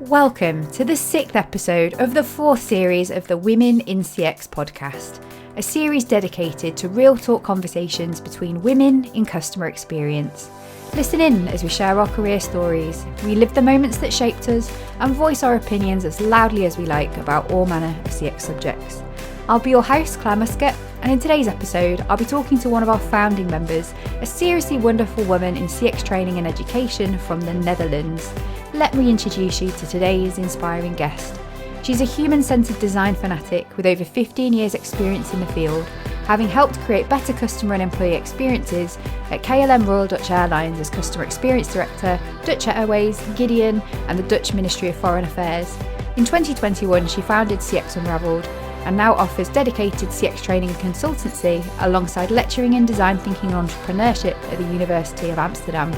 Welcome to the 6th episode of the 4th series of the Women in CX podcast, a series dedicated to real talk conversations between women in customer experience. Listen in as we share our career stories, relive the moments that shaped us, and voice our opinions as loudly as we like about all manner of CX subjects. I'll be your host, Clare Muscutt, and in today's episode, I'll be talking to one of our founding members, a seriously wonderful woman in CX training and education from the Netherlands. Let me introduce you to today's inspiring guest. She's a human-centered design fanatic with over 15 years experience in the field, having helped create better customer and employee experiences at KLM Royal Dutch Airlines as Customer Experience Director, Dutch Airways, Gideon, and the Dutch Ministry of Foreign Affairs. In 2021, she founded CX Unraveled and now offers dedicated CX training and consultancy alongside lecturing in design thinking and entrepreneurship at the University of Amsterdam.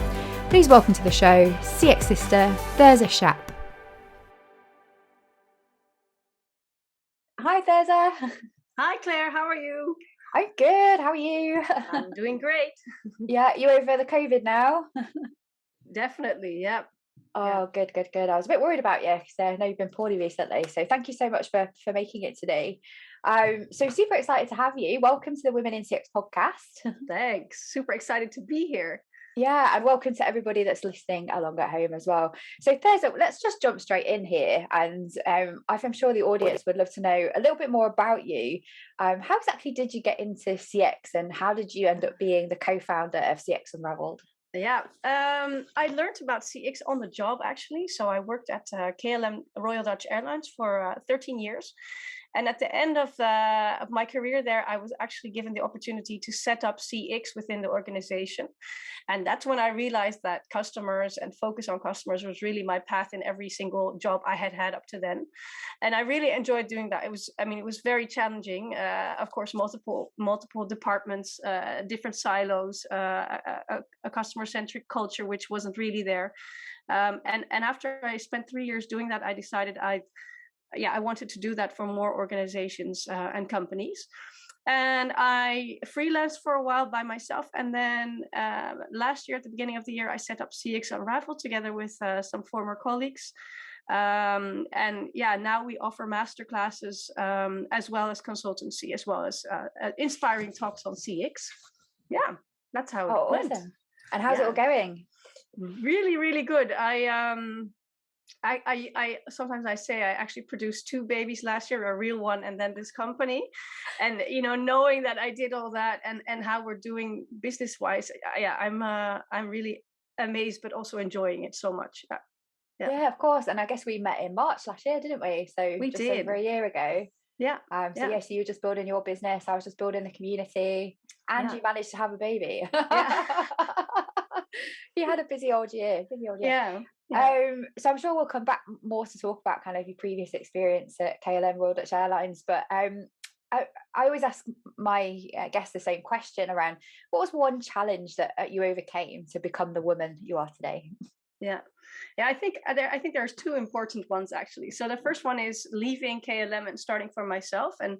Please welcome to the show, CX sister, Thirza Schaap. Hi, Thirza. Hi, Claire. How are you? I'm good. How are you? I'm doing great. Yeah, you over the COVID now? Definitely. Yeah. Oh, good. I was a bit worried about you because I know you've been poorly recently. So thank you so much for making it today. So super excited to have you. Welcome to the Women in CX podcast. Thanks. Super excited to be here. Yeah, and welcome to everybody that's listening along at home as well. So Thirza, let's just jump straight in here, and I'm sure the audience would love to know a little bit more about you. How exactly did you get into CX, and how did you end up being the co-founder of CX Unraveled? Yeah, I learned about CX on the job, actually. So I worked at KLM Royal Dutch Airlines for 13 years. And at the end of my career there, I was actually given the opportunity to set up CX within the organization. And that's when I realized that customers and focus on customers was really my path in every single job I had had up to then. And I really enjoyed doing that. It was very challenging. Of course, multiple departments, different silos, a customer-centric culture, which wasn't really there. And after I spent 3 years doing that, I decided I wanted to do that for more organizations and companies. And I freelanced for a while by myself. And then last year, at the beginning of the year, I set up CX Unraveled together with some former colleagues. Now we offer masterclasses as well as consultancy, as well as inspiring talks on CX. Yeah, that's how it went. Awesome. And how's it all going? Really, really good. I sometimes I say I actually produced 2 babies last year, a real one, and then this company, and knowing that I did all that and how we're doing business wise, I'm really amazed, but also enjoying it so much. Yeah, of course. And I guess we met in March last year, didn't we? So we just did. over a year ago. Yeah. So you were just building your business, I was just building the community, and you managed to have a baby. Yeah. You had a busy old year. Yeah. So I'm sure we'll come back more to talk about kind of your previous experience at KLM Royal Dutch Airlines, but I always ask my guests the same question around what was one challenge that you overcame to become the woman you are today? Yeah, I think there's 2 important ones, actually. So the first one is leaving KLM and starting for myself, and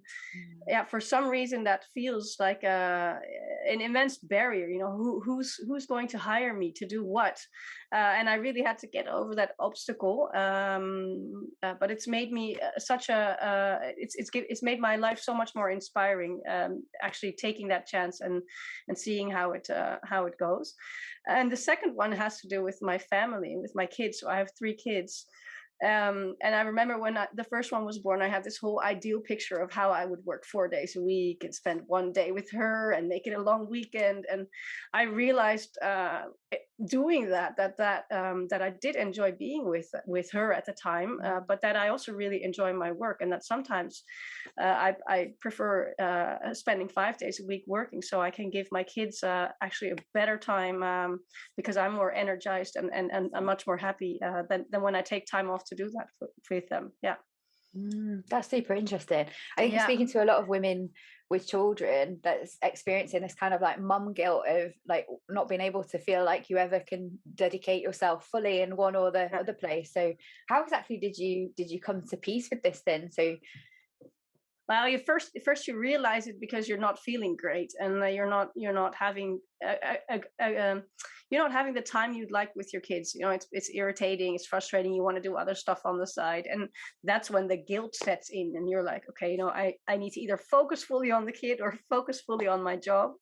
for some reason that feels like an immense barrier. Who's going to hire me to do what? And I really had to get over that obstacle. But it's made me it's made my life so much more inspiring. Actually taking that chance and seeing how it goes. And the second one has to do with my family, with my kids. So I have 3 kids. And I remember when the first one was born, I had this whole ideal picture of how I would work 4 days a week and spend 1 day with her and make it a long weekend. And I realized doing that I did enjoy being with her at the time, but that I also really enjoy my work, and that sometimes I prefer spending 5 days a week working so I can give my kids actually a better time, because I'm more energized and I'm much more happy than when I take time off to do that with them. Yeah. That's super interesting. I think speaking to a lot of women with children that's experiencing this kind of like mum guilt of like not being able to feel like you ever can dedicate yourself fully in one or the other place. So how exactly did you come to peace with this then? So Well, you first you realize it because you're not feeling great, and you're not having you're not having the time you'd like with your kids. It's irritating, it's frustrating. You want to do other stuff on the side, and that's when the guilt sets in, and you're like, okay, I need to either focus fully on the kid or focus fully on my job.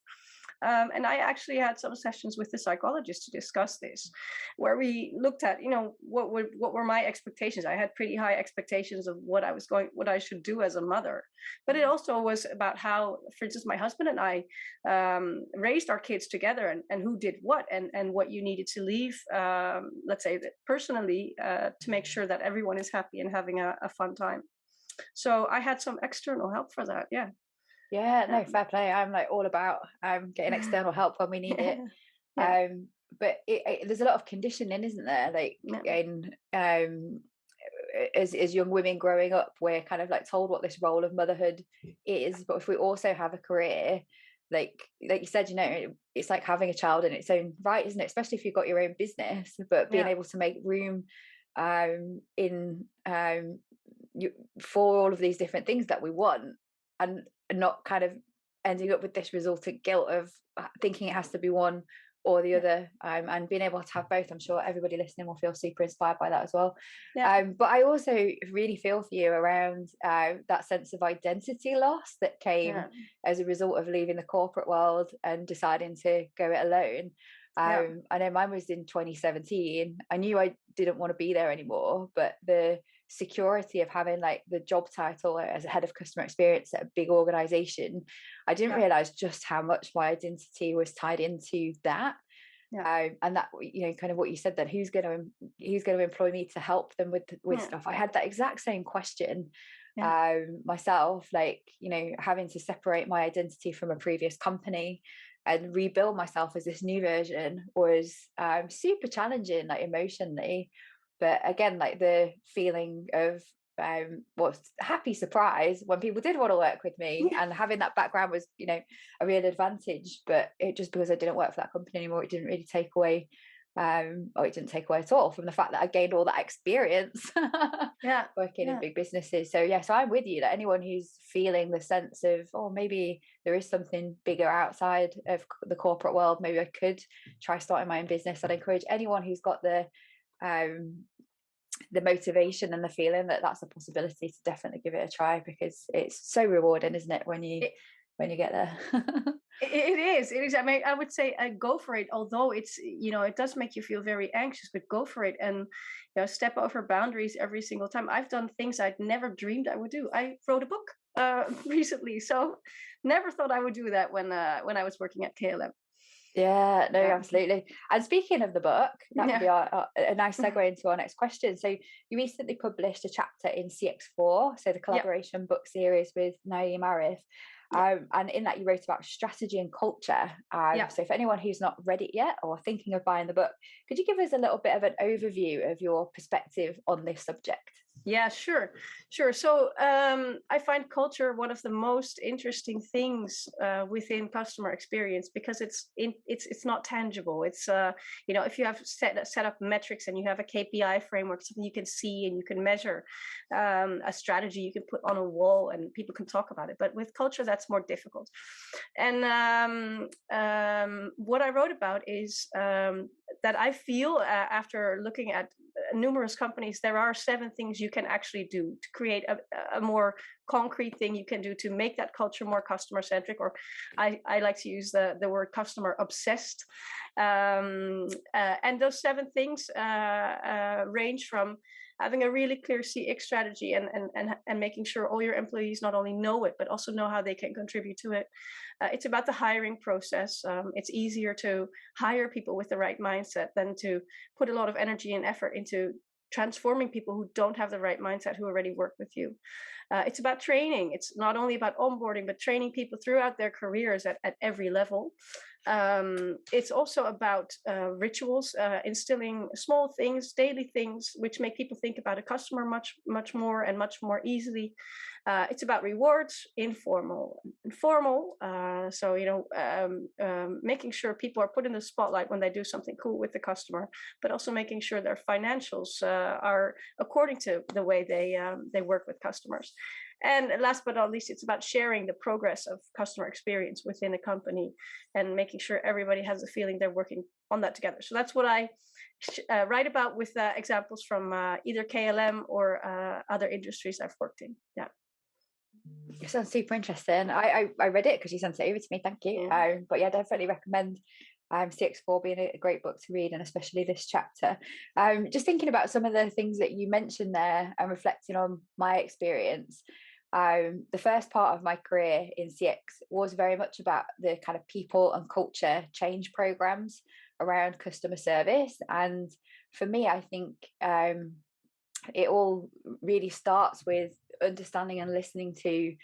And I actually had some sessions with the psychologist to discuss this, where we looked at, what were my expectations. I had pretty high expectations of what I should do as a mother. But it also was about how, for instance, my husband and I raised our kids together, and who did what, and what you needed to leave, let's say that personally, to make sure that everyone is happy and having a fun time. So I had some external help for that. Yeah. Yeah, no, Yeah. fair play. I'm like all about getting external help when we need it. Yeah. But there's a lot of conditioning, isn't there? Like Yeah. in as young women growing up, we're kind of like told what this role of motherhood is. But if we also have a career, like you said, it's like having a child in its own right, isn't it? Especially if you've got your own business, but being Yeah. able to make room in for all of these different things that we want, and not kind of ending up with this resultant guilt of thinking it has to be one or the Yeah. other, and being able to have both. I'm sure everybody listening will feel super inspired by that as well. Yeah. But I also really feel for you around that sense of identity loss that came Yeah. as a result of leaving the corporate world and deciding to go it alone. Yeah. I know mine was in 2017. I knew I didn't want to be there anymore, but the security of having like the job title as a head of customer experience at a big organization, I didn't Yeah. realize just how much my identity was tied into that. Yeah. And that, kind of what you said, then who's going to employ me to help them with Yeah. stuff. I had that exact same question Yeah. myself, like, having to separate my identity from a previous company and rebuild myself as this new version was super challenging, like emotionally. But again, like the feeling of was happy surprise when people did want to work with me, Yeah. and having that background was a real advantage. But it just, because I didn't work for that company anymore, it didn't really take away or it didn't take away at all from the fact that I gained all that experience Yeah. working in Yeah. big businesses. So yeah, so I'm with you that anyone who's feeling the sense of, oh, maybe there is something bigger outside of the corporate world, maybe I could try starting my own business, I'd encourage anyone who's got the motivation and the feeling that that's a possibility to definitely give it a try, because it's so rewarding, isn't it, when you get there. It is. I mean, I would say go for it. Although it does make you feel very anxious, but go for it, and step over boundaries every single time. I've done things I'd never dreamed I would do. I wrote a book recently, so never thought I would do that when I was working at KLM. Yeah, no, Yeah. absolutely. And speaking of the book, that could be Yeah. a nice segue into our next question. So you recently published a chapter in CX4, so the Yeah. collaboration book series with Naeem Arif. Yeah. And in that you wrote about strategy and culture. Yeah. So for anyone who's not read it yet or thinking of buying the book, could you give us a little bit of an overview of your perspective on this subject? Yeah, sure. So I find culture one of the most interesting things within customer experience, because it's not tangible. It's if you have set up metrics and you have a KPI framework, something you can see and you can measure, a strategy you can put on a wall and people can talk about it. But with culture, that's more difficult. And what I wrote about is that I feel, after looking at numerous companies, there are 7 things you can actually do to create a more concrete thing you can do to make that culture more customer centric, or I like to use the word customer obsessed. And those 7 things range from having a really clear CX strategy and making sure all your employees not only know it, but also know how they can contribute to it. It's about the hiring process. It's easier to hire people with the right mindset than to put a lot of energy and effort into transforming people who don't have the right mindset, who already work with you. It's about training. It's not only about onboarding, but training people throughout their careers at every level. It's also about rituals, instilling small things, daily things, which make people think about a customer much more and much more easily. It's about rewards, informal and formal. Making sure people are put in the spotlight when they do something cool with the customer, but also making sure their financials are according to the way they work with customers. And last but not least, it's about sharing the progress of customer experience within a company and making sure everybody has a feeling they're working on that together. So that's what I write about with examples from either KLM or other industries I've worked in. Yeah. It sounds super interesting. I read it because you sent it over to me. Thank you. Yeah. But yeah, definitely recommend CX4 being a great book to read, and especially this chapter. Just thinking about some of the things that you mentioned there and reflecting on my experience. The first part of my career in CX was very much about the kind of people and culture change programs around customer service. And for me, I think it all really starts with understanding and listening to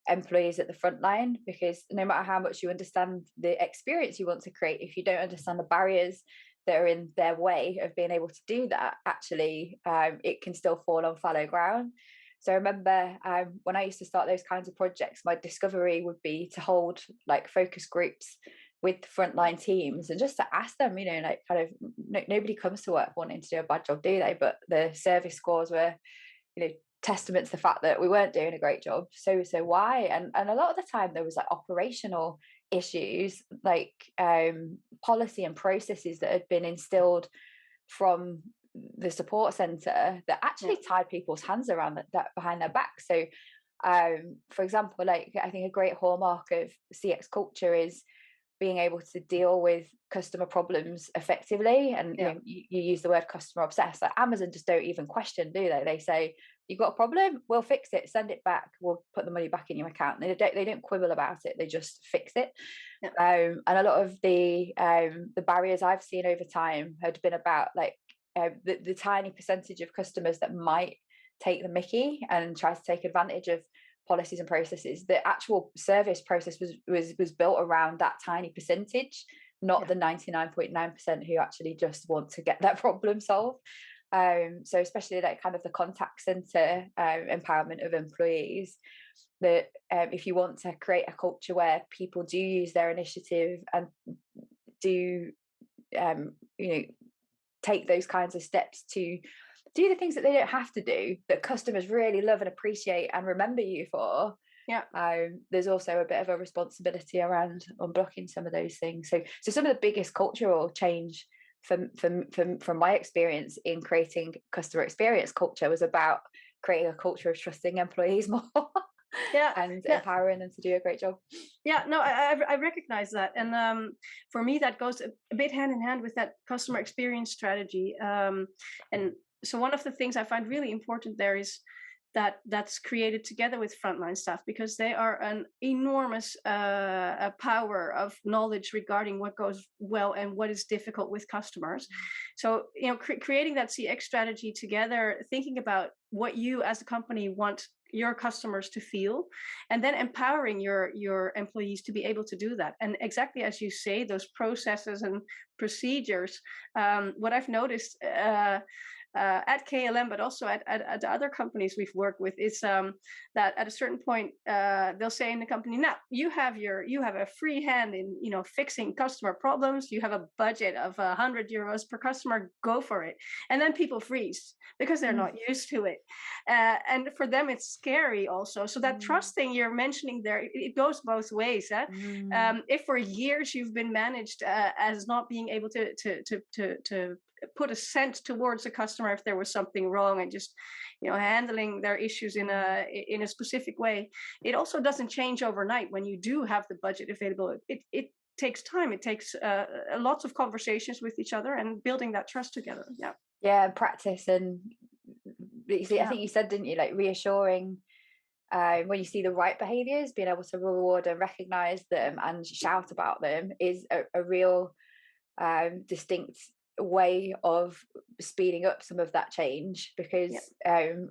employees at the front line, because no matter how much you understand the experience you want to create, if you don't understand the barriers that are in their way of being able to do that, actually it can still fall on fallow ground. So I remember when I used to start those kinds of projects, my discovery would be to hold like focus groups with frontline teams and just to ask them, like kind of nobody comes to work wanting to do a bad job, do they? But the service scores were, testament to the fact that we weren't doing a great job. So why? And a lot of the time there was like operational issues, like policy and processes that had been instilled from the support center that actually tied people's hands around that behind their back. So for example, like I think a great hallmark of CX culture is being able to deal with customer problems effectively. And you use the word customer obsessed. Like Amazon just don't even question, do they? They say, you've got a problem, we'll fix it, send it back, we'll put the money back in your account. And they don't quibble about it, they just fix it. And a lot of the barriers I've seen over time had been about like the tiny percentage of customers that might take the mickey and try to take advantage of policies and processes. The actual service process was built around that tiny percentage, not the 99.9% who actually just want to get that problem solved. So especially like kind of the contact center empowerment of employees, that if you want to create a culture where people do use their initiative and do take those kinds of steps to do the things that they don't have to do, that customers really love and appreciate and remember you for, there's also a bit of a responsibility around unblocking some of those things. So some of the biggest cultural change from my experience in creating customer experience culture was about creating a culture of trusting employees more and empowering them to do a great job. I recognize that, and for me that goes a bit hand in hand with that customer experience strategy, and so one of the things I find really important there is that's created together with frontline staff, because they are an enormous power of knowledge regarding what goes well and what is difficult with customers. So creating that CX strategy together, thinking about what you as a company want your customers to feel, and then empowering your employees to be able to do that. And exactly as you say, those processes and procedures, what I've noticed at KLM, but also at the other companies we've worked with, is that at a certain point they'll say in the company, now you have a free hand in fixing customer problems. You have a budget of €100 per customer. Go for it. And then people freeze because they're not used to it, and for them it's scary also. So that trusting you're mentioning there, it goes both ways. If for years you've been managed as not being able to put a cent towards a customer if there was something wrong, and just handling their issues in a specific way, it also doesn't change overnight. When you do have the budget available, it takes time. It takes lots of conversations with each other and building that trust together. And practice. And I think you said, didn't you, like reassuring when you see the right behaviors, being able to reward and recognize them and shout about them is a real distinct way of speeding up some of that change. Because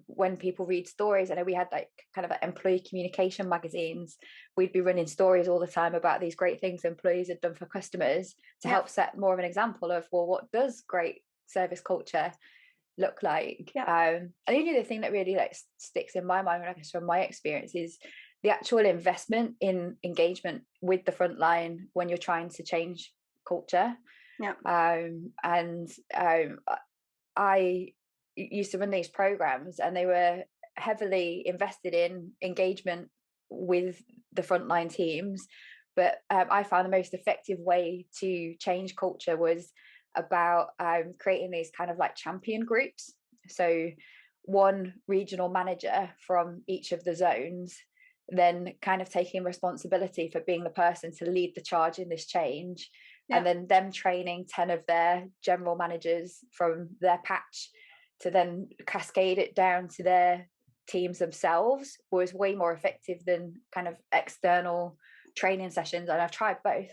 when people read stories, I know we had like kind of like employee communication magazines, we'd be running stories all the time about these great things employees had done for customers to help set more of an example of, well, what does great service culture look like? And the other thing that really like sticks in my mind, I guess from my experience, is the actual investment in engagement with the front line when you're trying to change culture. I used to run these programs, and they were heavily invested in engagement with the frontline teams. But I found the most effective way to change culture was about creating these kind of like champion groups. So one regional manager from each of the zones then kind of taking responsibility for being the person to lead the charge in this change. Yeah. And then them training 10 of their general managers from their patch to then cascade it down to their teams themselves was way more effective than kind of external training sessions. And I've tried both.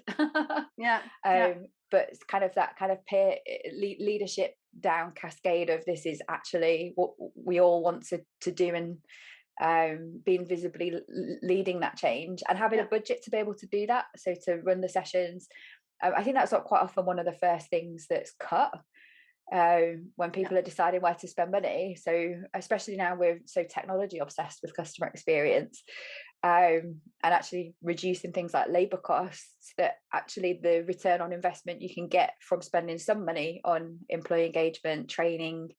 But it's kind of that kind of peer leadership down cascade of this is actually what we all want to do, and being visibly leading that change and having a budget to be able to do that. So to run the sessions, I think that's not quite often one of the first things that's cut when people are deciding where to spend money. So especially now we're so technology obsessed with customer experience, and actually reducing things like labor costs, that actually the return on investment you can get from spending some money on employee engagement, training,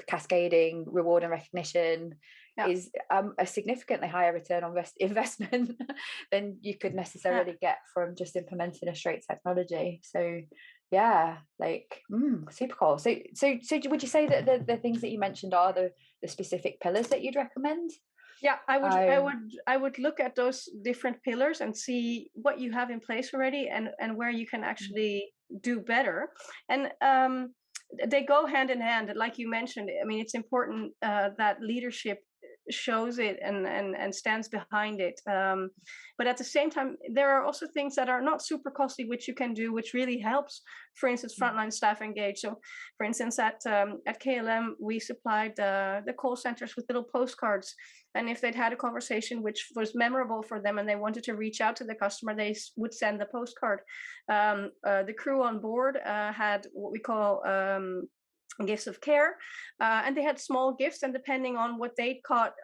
cascading, reward and recognition is a significantly higher return on investment than you could necessarily get from just implementing a straight technology. So super cool. So would you say that the things that you mentioned are the specific pillars that you'd recommend? I would look at those different pillars and see what you have in place already and where you can actually do better. And they go hand in hand. Like you mentioned, I mean, it's important that leadership shows it and stands behind it. But at the same time, there are also things that are not super costly, which you can do, which really helps, for instance, frontline staff engage. So for instance, at KLM, we supplied the call centers with little postcards. And if they'd had a conversation which was memorable for them and they wanted to reach out to the customer, they would send the postcard. The crew on board had what we call gifts of care, and they had small gifts, and depending on what they'd caught,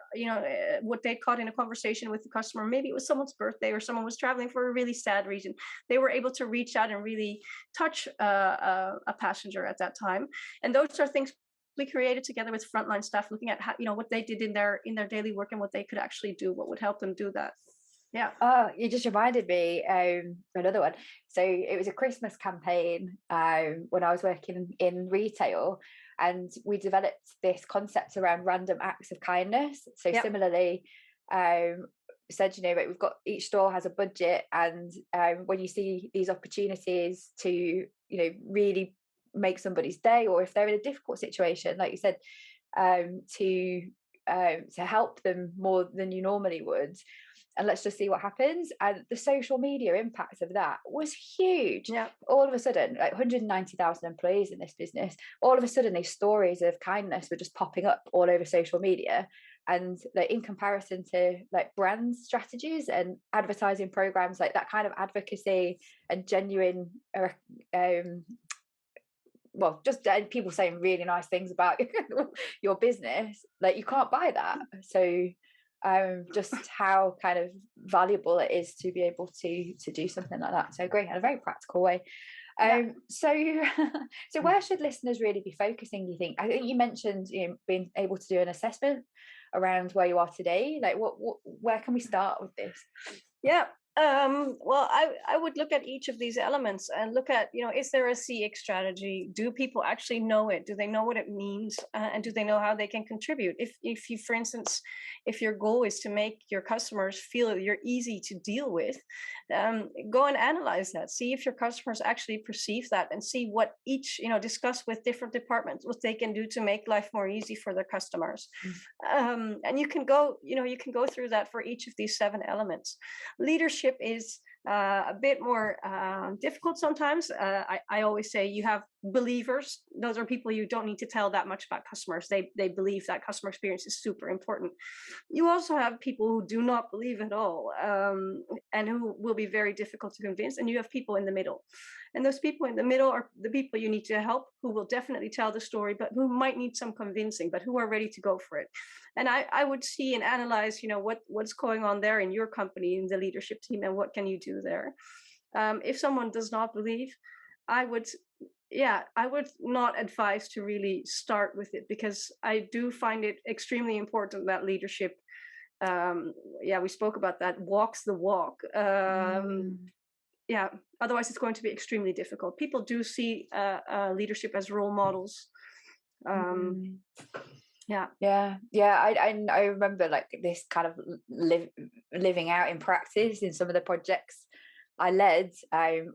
what they'd caught in a conversation with the customer, maybe it was someone's birthday or someone was traveling for a really sad reason, they were able to reach out and really touch a passenger at that time. And those are things we created together with frontline staff, looking at how, what they did in their daily work and what they could actually do, what would help them do that. Yeah. Oh, you just reminded me another one. So it was a Christmas campaign when I was working in retail, and we developed this concept around random acts of kindness. So similarly, said, we've got, each store has a budget, and when you see these opportunities to, really make somebody's day, or if they're in a difficult situation, like you said, to help them more than you normally would, and let's just see what happens. And the social media impact of that was huge. All of a sudden, like 190,000 employees in this business, all of a sudden these stories of kindness were just popping up all over social media. And like in comparison to like brand strategies and advertising programs, like that kind of advocacy and genuine just people saying really nice things about your business, like you can't buy that. So just how kind of valuable it is to be able to do something like that. So great, in a very practical way. So where should listeners really be focusing, do you think? I think you mentioned being able to do an assessment around where you are today. Like where can we start with this? Well, I would look at each of these elements and look at, is there a CX strategy? Do people actually know it? Do they know what it means? And do they know how they can contribute? If you, for instance, if your goal is to make your customers feel that you're easy to deal with, go and analyze that. See if your customers actually perceive that, and see what each, discuss with different departments, what they can do to make life more easy for their customers. And you can go through that for each of these 7 elements. Leadership is a bit more difficult sometimes. I always say you have believers. Those are people you don't need to tell that much about customers. They believe that customer experience is super important. You also have people who do not believe at all, and who will be very difficult to convince. And you have people in the middle. And those people in the middle are the people you need to help, who will definitely tell the story, but who might need some convincing, but who are ready to go for it. And I would see and analyze, what's going on there in your company, in the leadership team, and what can you do there. If someone does not believe, I would I would not advise to really start with it, because I do find it extremely important that leadership, we spoke about that, walks the walk. Mm, Otherwise it's going to be extremely difficult. People do see leadership as role models. Um, mm. yeah, Yeah. I remember like this kind of living out in practice in some of the projects I led,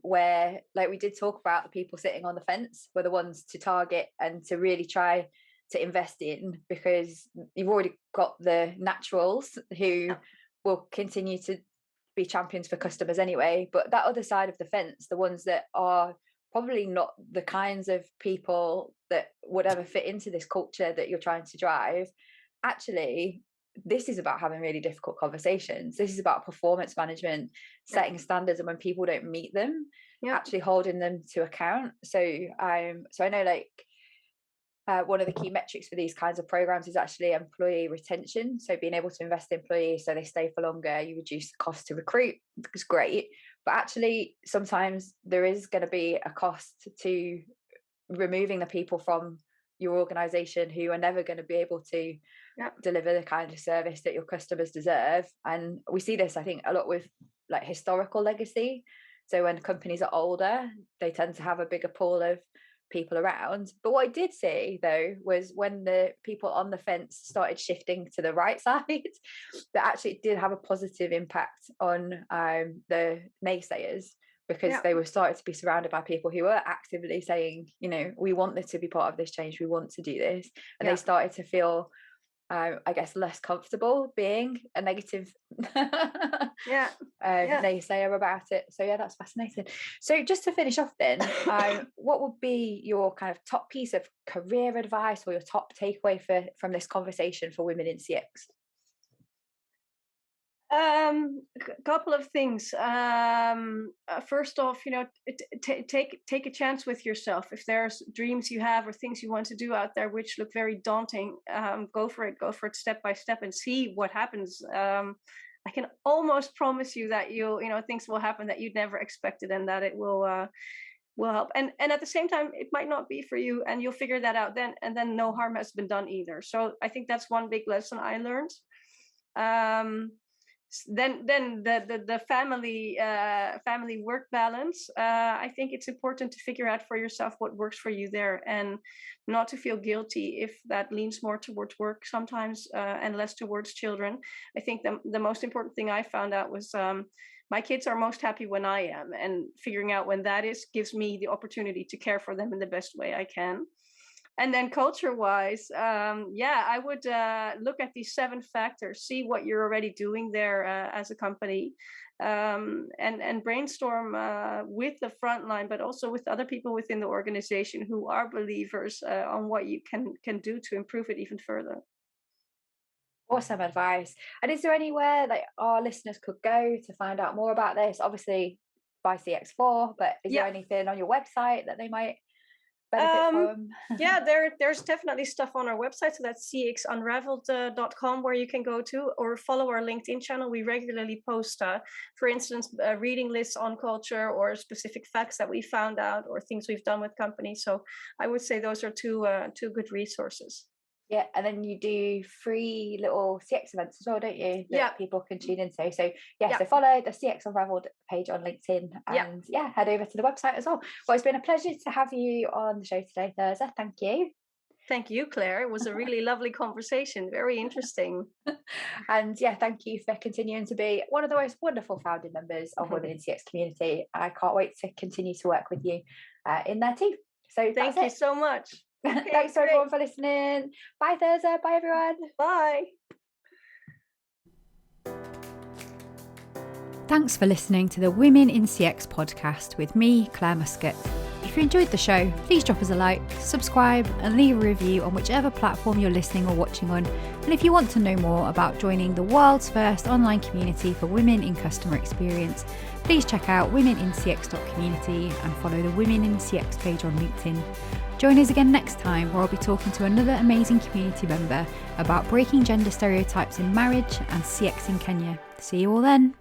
where like we did talk about the people sitting on the fence were the ones to target and to really try to invest in, because you've already got the naturals who will continue to be champions for customers anyway, but that other side of the fence, the ones that are probably not the kinds of people that would ever fit into this culture that you're trying to drive, actually this is about having really difficult conversations. This is about performance management, setting standards, and when people don't meet them, actually holding them to account. So I know like one of the key metrics for these kinds of programs is actually employee retention. So being able to invest in employees so they stay for longer, you reduce the cost to recruit. It's great, but actually sometimes there is going to be a cost to removing the people from your organization who are never going to be able to deliver the kind of service that your customers deserve. And we see this, I think, a lot with like historical legacy. So when companies are older, they tend to have a bigger pool of people around. But what I did see though was when the people on the fence started shifting to the right side, that actually it did have a positive impact on the naysayers, because they were started to be surrounded by people who were actively saying, you know, we want this to be part of this change, we want to do this. And they started to feel I guess less comfortable being a negative naysayer about it. So yeah, that's fascinating. So just to finish off then, what would be your kind of top piece of career advice or your top takeaway from this conversation for women in CX? Couple of things. First off, you know, take a chance with yourself. If there's dreams you have or things you want to do out there which look very daunting, go for it step by step and see what happens. I can almost promise you that things will happen that you'd never expected, and that it will help. And at the same time, it might not be for you, and you'll figure that out then, and then no harm has been done either. So I think that's one big lesson I learned. Then the family work balance. I think it's important to figure out for yourself what works for you there, and not to feel guilty if that leans more towards work sometimes and less towards children. I think the most important thing I found out was my kids are most happy when I am, and figuring out when that is gives me the opportunity to care for them in the best way I can. And then culture-wise, I would look at these 7 factors, see what you're already doing there as a company, and brainstorm with the frontline, but also with other people within the organization who are believers on what you can do to improve it even further. Awesome advice. And is there anywhere that our listeners could go to find out more about this? Obviously by CX4, but is there anything on your website that they might benefit from? There's definitely stuff on our website. So that's cxunraveled.com, where you can go to, or follow our LinkedIn channel. We regularly post, for instance, reading lists on culture, or specific facts that we found out, or things we've done with companies. So I would say those are two good resources. Yeah, and then you do free little CX events as well, don't you? That people can tune into. So so follow the CX Unraveled page on LinkedIn, and head over to the website as well. Well, it's been a pleasure to have you on the show today, Thirza. Thank you. Thank you, Claire. It was a really lovely conversation. Very interesting. And thank you for continuing to be one of the most wonderful founding members of Women in CX community. I can't wait to continue to work with you in there too. So thank you so much. Okay, thanks everyone for listening. Bye, Thirza. Bye, everyone. Bye. Thanks for listening to the Women in CX podcast with me, Clare Muscutt. If you enjoyed the show, please drop us a like, subscribe, and leave a review on whichever platform you're listening or watching on. And if you want to know more about joining the world's first online community for women in customer experience, please check out womenincx.community and follow the Women in CX page on LinkedIn. Join us again next time, where I'll be talking to another amazing community member about breaking gender stereotypes in marriage and CX in Kenya. See you all then.